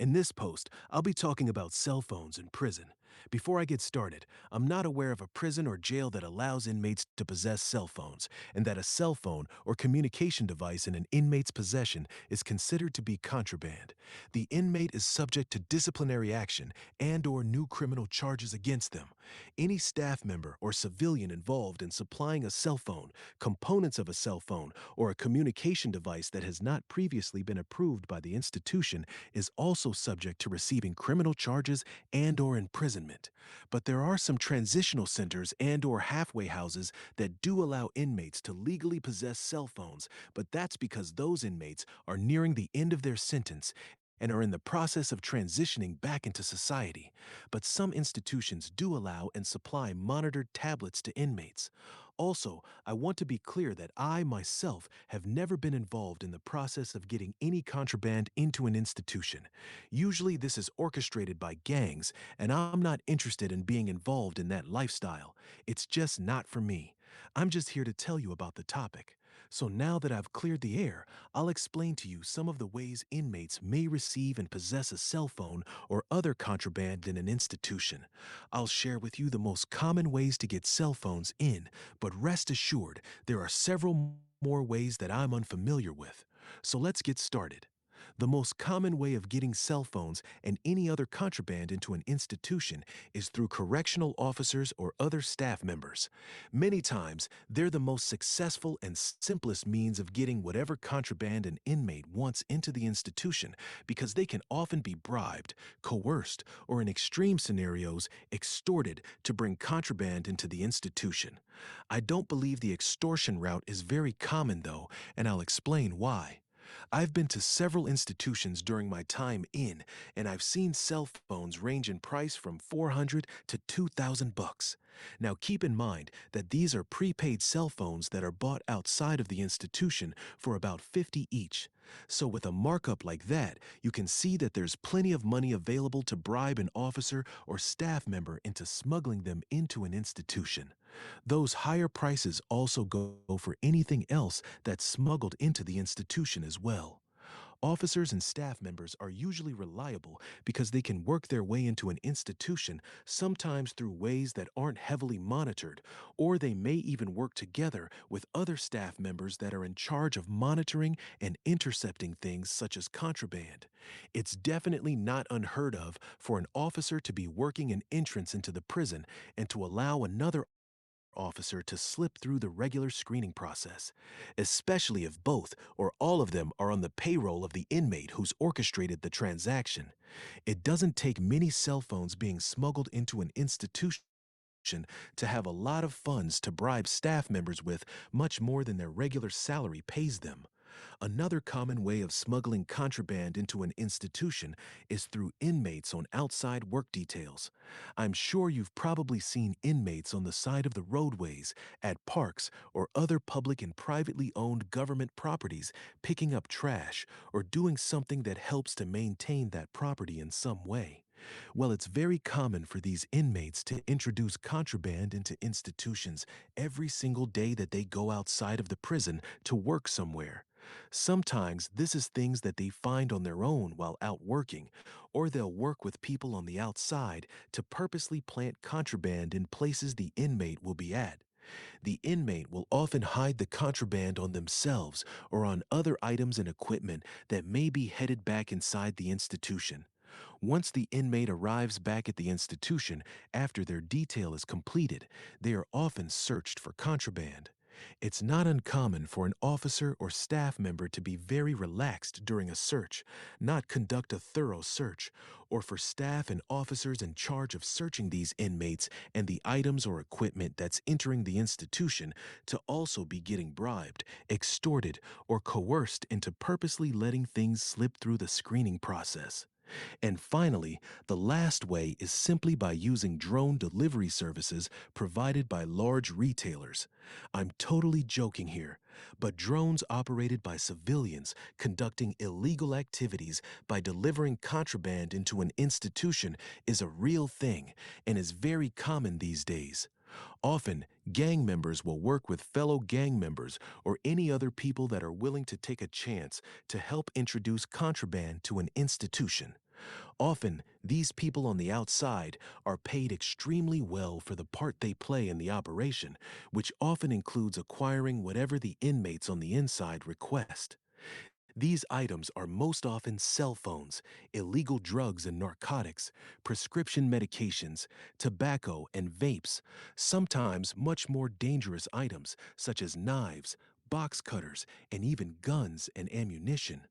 In this post, I'll be talking about cell phones in prison. Before I get started, I'm not aware of a prison or jail that allows inmates to possess cell phones, and that a cell phone or communication device in an inmate's possession is considered to be contraband. The inmate is subject to disciplinary action and/or new criminal charges against them. Any staff member or civilian involved in supplying a cell phone, components of a cell phone, or a communication device that has not previously been approved by the institution is also subject to receiving criminal charges and/or imprisonment. But there are some transitional centers and/or halfway houses that do allow inmates to legally possess cell phones, but that's because those inmates are nearing the end of their sentence and are in the process of transitioning back into society. But some institutions do allow and supply monitored tablets to inmates. Also, I want to be clear that I myself have never been involved in the process of getting any contraband into an institution. Usually, this is orchestrated by gangs, and I'm not interested in being involved in that lifestyle. It's just not for me. I'm just here to tell you about the topic. So now that I've cleared the air, I'll explain to you some of the ways inmates may receive and possess a cell phone or other contraband in an institution. I'll share with you the most common ways to get cell phones in, but rest assured, there are several more ways that I'm unfamiliar with. So let's get started. The most common way of getting cell phones and any other contraband into an institution is through correctional officers or other staff members. Many times, they're the most successful and simplest means of getting whatever contraband an inmate wants into the institution because they can often be bribed, coerced, or in extreme scenarios, extorted to bring contraband into the institution. I don't believe the extortion route is very common though, and I'll explain why. I've been to several institutions during my time in, and I've seen cell phones range in price from 400 to 2,000 bucks. Now keep in mind that these are prepaid cell phones that are bought outside of the institution for about 50 each. So with a markup like that, you can see that there's plenty of money available to bribe an officer or staff member into smuggling them into an institution. Those higher prices also go for anything else that's smuggled into the institution as well. Officers and staff members are usually reliable because they can work their way into an institution, sometimes through ways that aren't heavily monitored, or they may even work together with other staff members that are in charge of monitoring and intercepting things such as contraband. It's definitely not unheard of for an officer to be working an entrance into the prison and to allow another officer to slip through the regular screening process, especially if both or all of them are on the payroll of the inmate who's orchestrated the transaction. It doesn't take many cell phones being smuggled into an institution to have a lot of funds to bribe staff members with, much more than their regular salary pays them. Another common way of smuggling contraband into an institution is through inmates on outside work details. I'm sure you've probably seen inmates on the side of the roadways, at parks, or other public and privately owned government properties picking up trash or doing something that helps to maintain that property in some way. Well, it's very common for these inmates to introduce contraband into institutions every single day that they go outside of the prison to work somewhere. Sometimes this is things that they find on their own while out working, or they'll work with people on the outside to purposely plant contraband in places the inmate will be at. The inmate will often hide the contraband on themselves or on other items and equipment that may be headed back inside the institution. Once the inmate arrives back at the institution after their detail is completed, they are often searched for contraband. It's not uncommon for an officer or staff member to be very relaxed during a search, not conduct a thorough search, or for staff and officers in charge of searching these inmates and the items or equipment that's entering the institution to also be getting bribed, extorted, or coerced into purposely letting things slip through the screening process. And finally, the last way is simply by using drone delivery services provided by large retailers. I'm totally joking here, but drones operated by civilians conducting illegal activities by delivering contraband into an institution is a real thing and is very common these days. Often, gang members will work with fellow gang members or any other people that are willing to take a chance to help introduce contraband to an institution. Often, these people on the outside are paid extremely well for the part they play in the operation, which often includes acquiring whatever the inmates on the inside request. These items are most often cell phones, illegal drugs and narcotics, prescription medications, tobacco, and vapes, sometimes much more dangerous items such as knives, box cutters, and even guns and ammunition.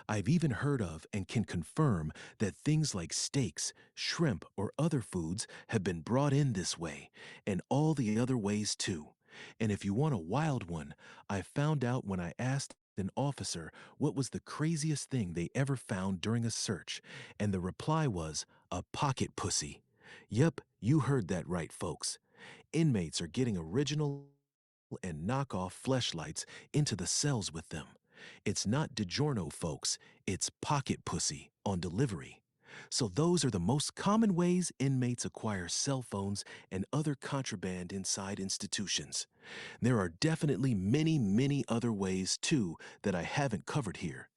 I've even heard of and can confirm that things like steaks, shrimp, or other foods have been brought in this way, and all the other ways too. And if you want a wild one, I found out when I asked an officer what was the craziest thing they ever found during a search, and the reply was a pocket pussy. Yep, you heard that right, folks. Inmates are getting original and knockoff fleshlights into the cells with them. It's not DiGiorno, folks, it's pocket pussy on delivery. So those are the most common ways inmates acquire cell phones and other contraband inside institutions. There are definitely many, many other ways too that I haven't covered here.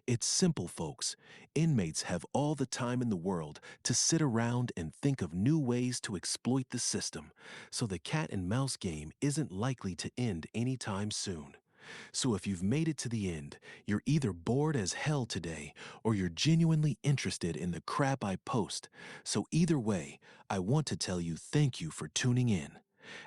It's simple, folks. Inmates have all the time in the world to sit around and think of new ways to exploit the system, so the cat and mouse game isn't likely to end anytime soon. So if you've made it to the end, you're either bored as hell today or you're genuinely interested in the crap I post. So either way, I want to tell you thank you for tuning in.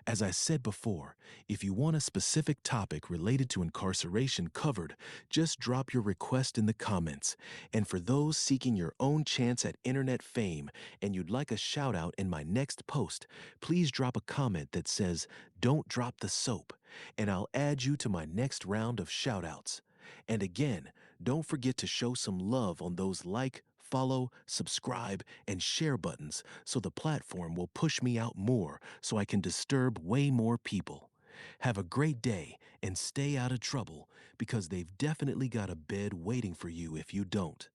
As I said before, if you want a specific topic related to incarceration covered, just drop your request in the comments. And for those seeking your own chance at internet fame and you'd like a shout out in my next post, please drop a comment that says, "Don't drop the soap," and I'll add you to my next round of shout outs. And again, don't forget to show some love on those like, follow, subscribe, and share buttons so the platform will push me out more so I can disturb way more people. Have a great day and stay out of trouble because they've definitely got a bed waiting for you if you don't.